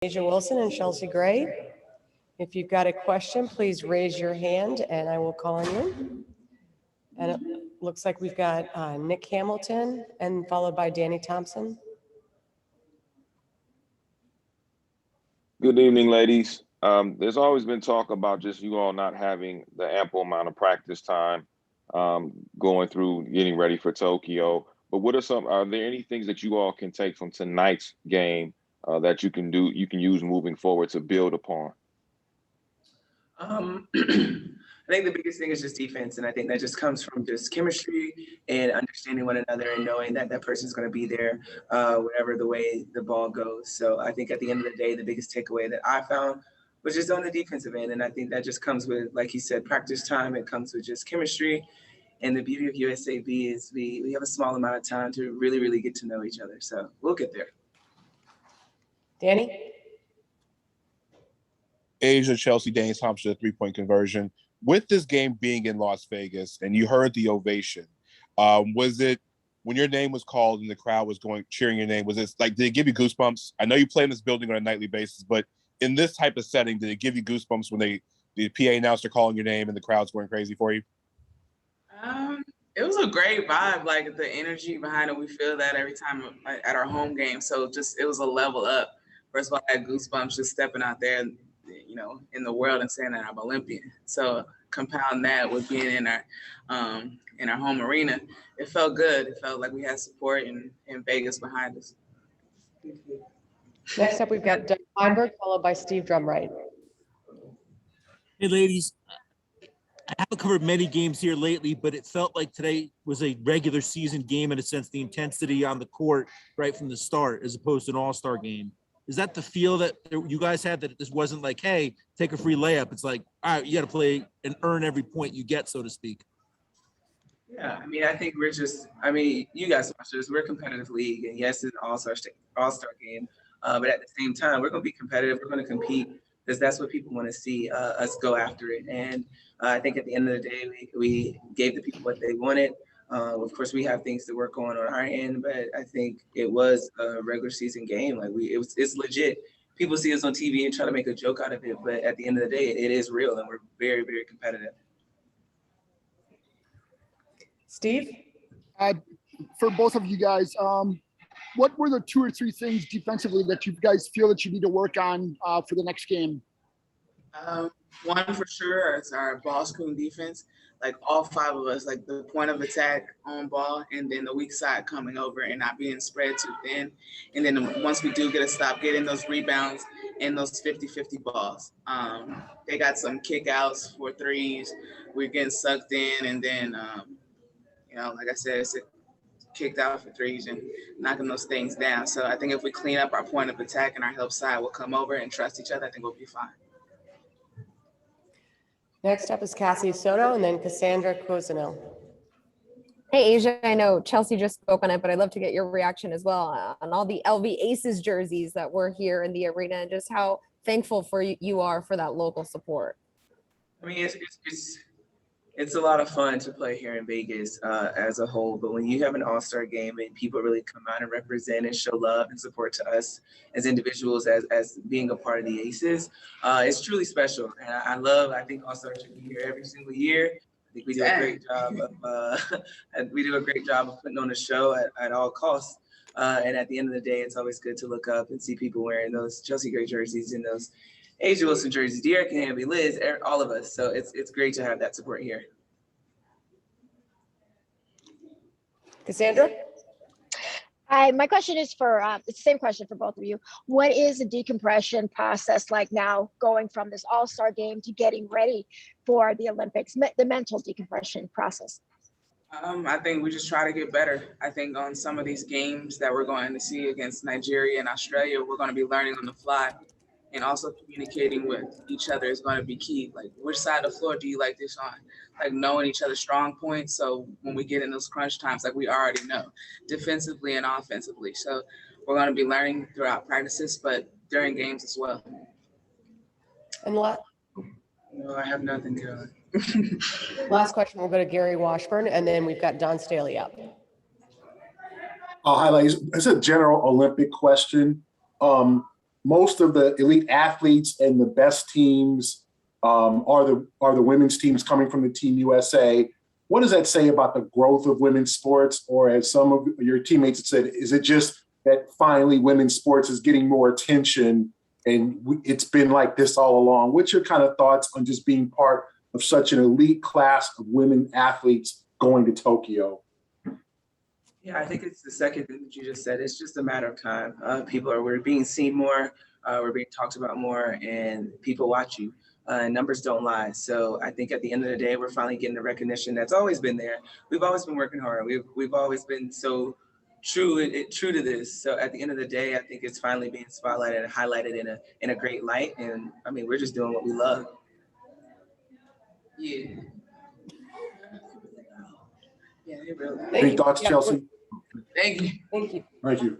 Asia Wilson and Chelsea Gray. If you've got a question, please raise your hand and I will call on you. And it looks like we've got Nick Hamilton and followed by Danny Thompson. Good evening, ladies. There's always been talk about just you all not having the ample amount of practice time going through getting ready for Tokyo. But are there any things that you all can take from tonight's game that you can use moving forward to build upon? I think the biggest thing is just defense, and I think that just comes from just chemistry and understanding one another and knowing that that person's going to be there whatever the way the ball goes. So I think at the end of the day, the biggest takeaway that I found was just on the defensive end, and I think that just comes with, like he said, practice time. It comes with just chemistry, and the beauty of USAB is we have a small amount of time to really, really get to know each other. So we'll get there. Danny? Asia, Chelsea, Danny Thompson, a three-point conversion. With this game being in Las Vegas and you heard the ovation, was it when your name was called and the crowd was cheering your name, was it like, did it give you goosebumps? I know you play in this building on a nightly basis, but in this type of setting, did it give you goosebumps when the PA announcer calling your name and the crowd's going crazy for you? It was a great vibe, like the energy behind it. We feel that every time at our home game. So it was a level up. First of all, I had goosebumps just stepping out there, in the world and saying that I'm Olympian. So compound that with being in our home arena, it felt good. It felt like we had support in Vegas behind us. Next up, we've got Doug Feinberg, followed by Steve Drumright. Hey, ladies. I haven't covered many games here lately, but it felt like today was a regular season game in a sense, the intensity on the court right from the start, as opposed to an all-star game. Is that the feel that you guys had, that this wasn't like, hey, take a free layup? It's like, all right, you got to play and earn every point you get, so to speak. Yeah, I think you guys watch this. We're a competitive league, and yes, it's an all-star game, but at the same time, we're going to be competitive. We're going to compete because that's what people want to see us go after it. And I think at the end of the day, we gave the people what they wanted. Of course, we have things to work on our end, but I think it was a regular season game. It's legit. People see us on TV and try to make a joke out of it, but at the end of the day, it is real, and we're very, very competitive. Steve? For both of you guys, what were the 2 or 3 things defensively that you guys feel that you need to work on for the next game? One for sure is our ball screen defense. Like all 5 of us, like the point of attack on ball, and then the weak side coming over and not being spread too thin. And then once we do get a stop, getting those rebounds and those 50-50 balls. They got some kickouts for threes. We're getting sucked in, and then, like I said, it's kicked out for threes and knocking those things down. So I think if we clean up our point of attack and our help side will come over and trust each other, I think we'll be fine. Next up is Cassie Soto and then Cassandra Cosino. Hey, Asia, I know Chelsea just spoke on it, but I'd love to get your reaction as well on all the LV Aces jerseys that were here in the arena and just how thankful you are for that local support. It's a lot of fun to play here in Vegas as a whole, but when you have an all-star game and people really come out and represent and show love and support to us as individuals as being a part of the Aces, it's truly special. And I think all-stars should be here every single year. I think we do a great job of putting on a show at all costs. And at the end of the day, it's always good to look up and see people wearing those Chelsea Gray jerseys and those Asia Wilson jerseys, De'Erica Hamby, Liz, all of us. So it's great to have that support here. Cassandra? Hi, my question is it's the same question for both of you. What is the decompression process like now, going from this all-star game to getting ready for the Olympics, the mental decompression process? I think we just try to get better. I think on some of these games that we're going to see against Nigeria and Australia, we're going to be learning on the fly. And also communicating with each other is going to be key. Like, which side of the floor do you like this on? Like, knowing each other's strong points. So when we get in those crunch times, like we already know, defensively and offensively. So we're going to be learning throughout practices, but during games as well. And what? No, I have nothing to Last question, we'll go to Gary Washburn, and then we've got Don Staley up. Hi, ladies. It's a general Olympic question. most of the elite athletes and the best teams are the women's teams coming from the Team USA. What does that say about the growth of women's sports? Or as some of your teammates have said, is it just that finally women's sports is getting more attention and it's been like this all along? What's your kind of thoughts on just being part of such an elite class of women athletes going to Tokyo? Yeah, I think it's the second thing that you just said. It's just a matter of time. We're being seen more, we're being talked about more, and people watch you. Numbers don't lie. So I think at the end of the day, we're finally getting the recognition that's always been there. We've always been working hard. We've always been so true to this. So at the end of the day, I think it's finally being spotlighted and highlighted in a great light. And I mean, we're just doing what we love. Yeah. Yeah, they really. Any thoughts, Yeah, Chelsea? Thank you. Thank you. Thank you.